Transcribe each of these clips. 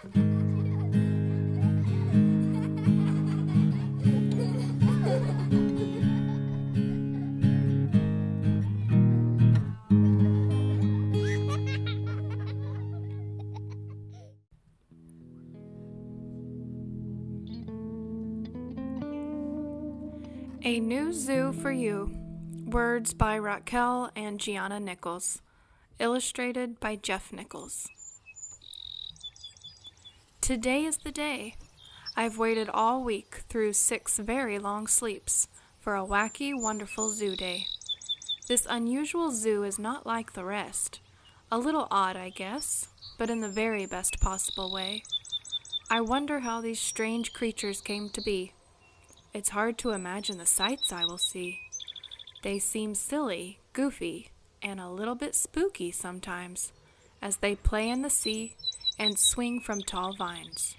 A New Zoo for You. Words by Raquel and Gianna Nichols. Illustrated by Jeff Nichols. Today is the day. I've waited all week through 6 very long sleeps for a wacky, wonderful zoo day. This unusual zoo is not like the rest. A little odd, I guess, but in the very best possible way. I wonder how these strange creatures came to be. It's hard to imagine the sights I will see. They seem silly, goofy, and a little bit spooky sometimes, as they play in the sea and swing from tall vines.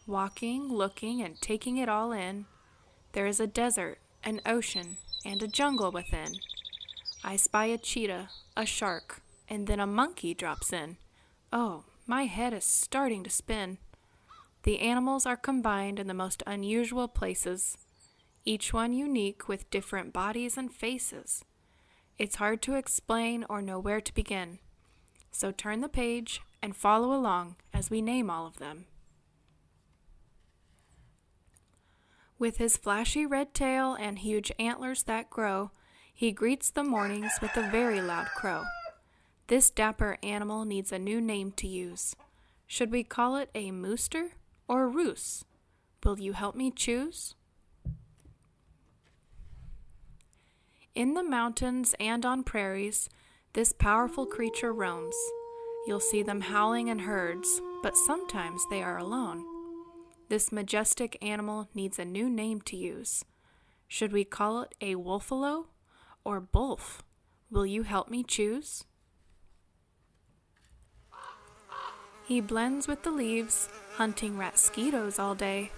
Walking, looking, and taking it all in, there is a desert, an ocean, and a jungle within. I spy a cheetah, a shark, and then a monkey drops in. Oh, my head is starting to spin. The animals are combined in the most unusual places, each one unique with different bodies and faces. It's hard to explain or know where to begin, so turn the page and follow along as we name all of them. With his flashy red tail and huge antlers that grow, he greets the mornings with a very loud crow. This dapper animal needs a new name to use. Should we call it a mooster or roos? Will you help me choose? In the mountains and on prairies, this powerful creature roams. You'll see them howling in herds, but sometimes they are alone. This majestic animal needs a new name to use. Should we call it a wolfalo or bulf? Will you help me choose? He blends with the leaves, hunting ratsketos all day.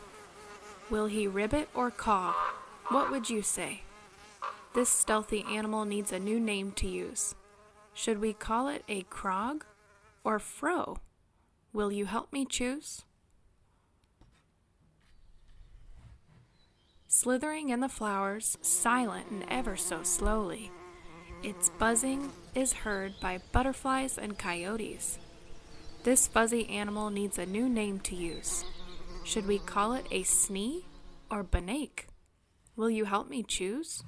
Will he ribbit or caw? What would you say? This stealthy animal needs a new name to use. Should we call it a crog or fro? Will you help me choose? Slithering in the flowers, silent and ever so slowly, its buzzing is heard by butterflies and coyotes. This fuzzy animal needs a new name to use. Should we call it a snee or banake? Will you help me choose?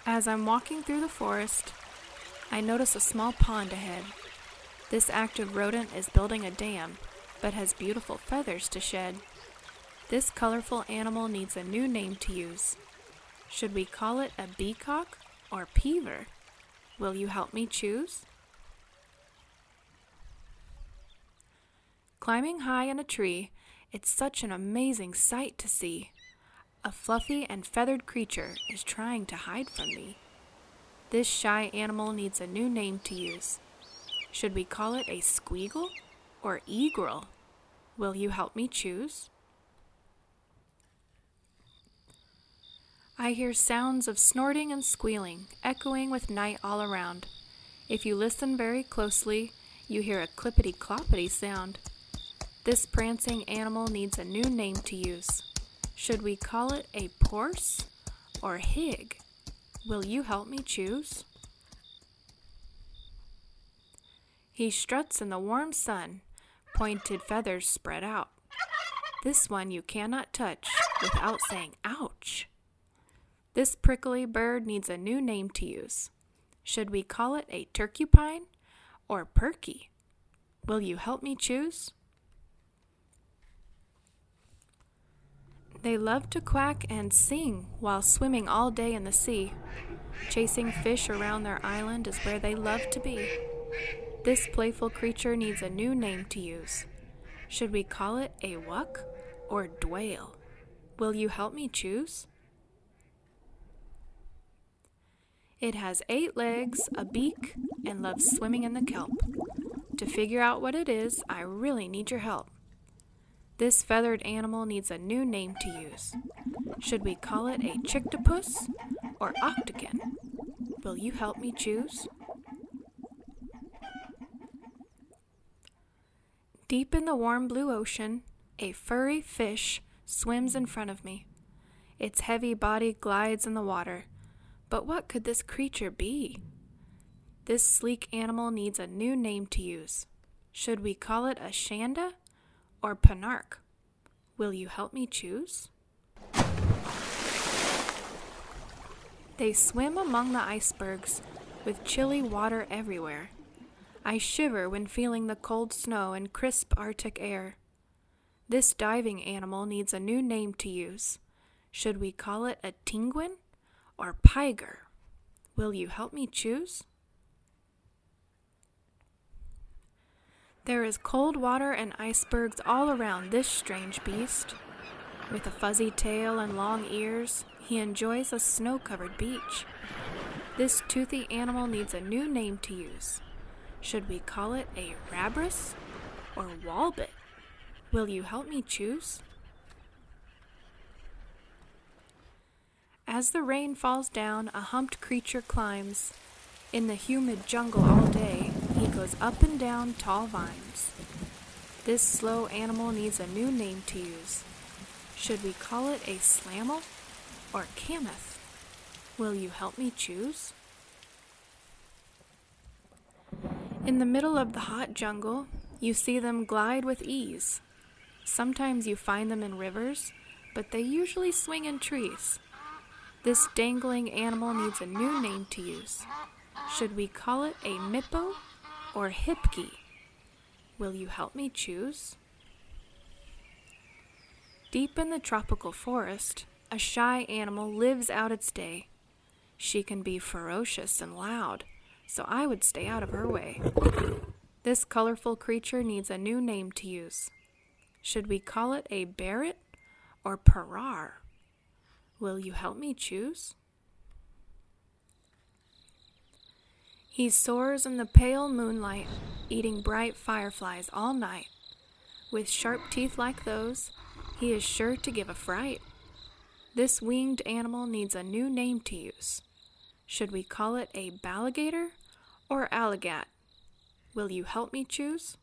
As I'm walking through the forest, I notice a small pond ahead. This active rodent is building a dam, but has beautiful feathers to shed. This colorful animal needs a new name to use. Should we call it a peacock or peaver? Will you help me choose? Climbing high in a tree, it's such an amazing sight to see. A fluffy and feathered creature is trying to hide from me. This shy animal needs a new name to use. Should we call it a squeagle or eagle? Will you help me choose? I hear sounds of snorting and squealing, echoing with night all around. If you listen very closely, you hear a clippity-cloppity sound. This prancing animal needs a new name to use. Should we call it a porse or hig? Will you help me choose? He struts in the warm sun, pointed feathers spread out. This one you cannot touch without saying ouch. This prickly bird needs a new name to use. Should we call it a turkey-pine or perky? Will you help me choose? They love to quack and sing while swimming all day in the sea. Chasing fish around their island is where they love to be. This playful creature needs a new name to use. Should we call it a wuck or dwale? Will you help me choose? It has 8 legs, a beak, and loves swimming in the kelp. To figure out what it is, I really need your help. This feathered animal needs a new name to use. Should we call it a chiktopus or octagon? Will you help me choose? Deep in the warm blue ocean, a furry fish swims in front of me. Its heavy body glides in the water. But what could this creature be? This sleek animal needs a new name to use. Should we call it a Shanda or Panarch? Will you help me choose? They swim among the icebergs with chilly water everywhere. I shiver when feeling the cold snow and crisp Arctic air. This diving animal needs a new name to use. Should we call it a Tinguin or Piger? Will you help me choose? There is cold water and icebergs all around this strange beast. With a fuzzy tail and long ears, he enjoys a snow-covered beach. This toothy animal needs a new name to use. Should we call it a Rabris or Walbit? Will you help me choose? As the rain falls down, a humped creature climbs. In the humid jungle all day, he goes up and down tall vines. This slow animal needs a new name to use. Should we call it a Slammel or Kameth? Will you help me choose? In the middle of the hot jungle, you see them glide with ease. Sometimes you find them in rivers, but they usually swing in trees. This dangling animal needs a new name to use. Should we call it a Mippo or Hipki? Will you help me choose? Deep in the tropical forest, a shy animal lives out its day. She can be ferocious and loud, so I would stay out of her way. This colorful creature needs a new name to use. Should we call it a Barrett or Parar? Will you help me choose? He soars in the pale moonlight, eating bright fireflies all night. With sharp teeth like those, he is sure to give a fright. This winged animal needs a new name to use. Should we call it a Balligator or Alligat? Will you help me choose?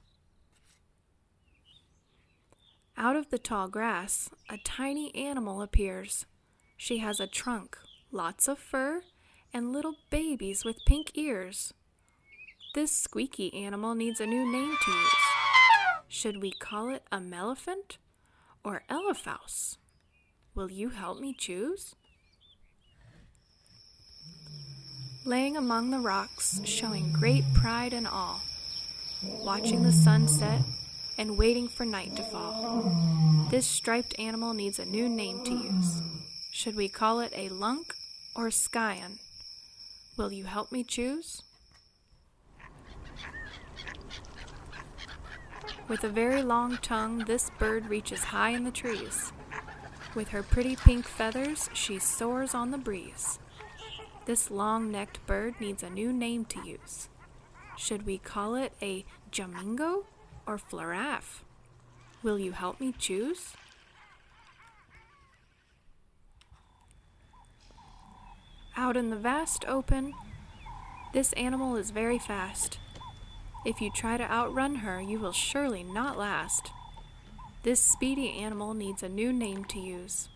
Out of the tall grass, a tiny animal appears. She has a trunk, lots of fur, and little babies with pink ears. This squeaky animal needs a new name to use. Should we call it a Melephant or Elephous? Will you help me choose? Laying among the rocks, showing great pride and awe, watching the sun set and waiting for night to fall. This striped animal needs a new name to use. Should we call it a Lunk or Skyan? Will you help me choose? With a very long tongue, this bird reaches high in the trees. With her pretty pink feathers, she soars on the breeze. This long-necked bird needs a new name to use. Should we call it a Jamingo or Floraf? Will you help me choose? Out in the vast open, this animal is very fast. If you try to outrun her, you will surely not last. This speedy animal needs a new name to use.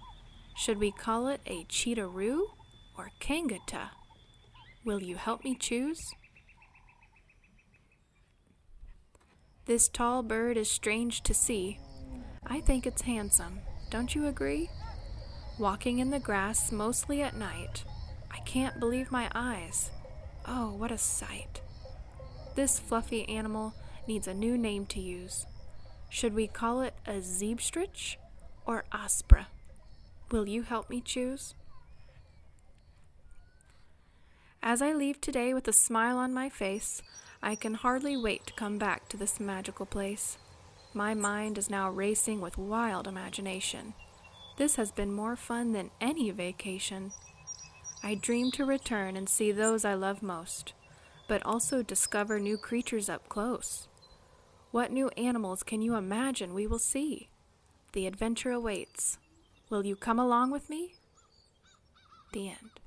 Should we call it a Cheetah-roo or Kangata? Will you help me choose? This tall bird is strange to see. I think it's handsome, don't you agree? Walking in the grass mostly at night. I can't believe my eyes. Oh, what a sight. This fluffy animal needs a new name to use. Should we call it a Zeebstrich or Aspra? Will you help me choose? As I leave today with a smile on my face, I can hardly wait to come back to this magical place. My mind is now racing with wild imagination. This has been more fun than any vacation. I dream to return and see those I love most, but also discover new creatures up close. What new animals can you imagine we will see? The adventure awaits. Will you come along with me? The end.